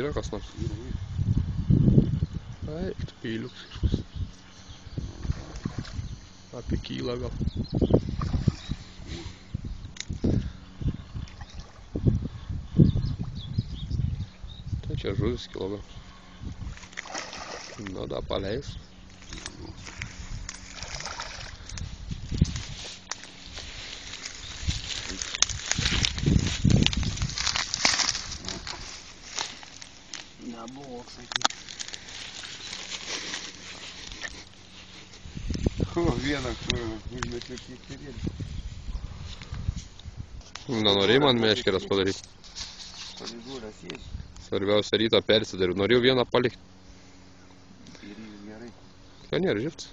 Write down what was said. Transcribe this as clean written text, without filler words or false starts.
yra kas nors? Eik, tu peiliuks kažkas. Apie kylą gal. Tai čia žuvis kilogramas. Nu, da paleis. Nebuvo, sakyti. Vieną kurą užmečiau kiek ir. Nenorėjai man meškeres padaryti. Palidūras jėdži. Svarbiausia rytą persidariu. Norėjau vieną palikti. Ir gerai. Ką nėra živts.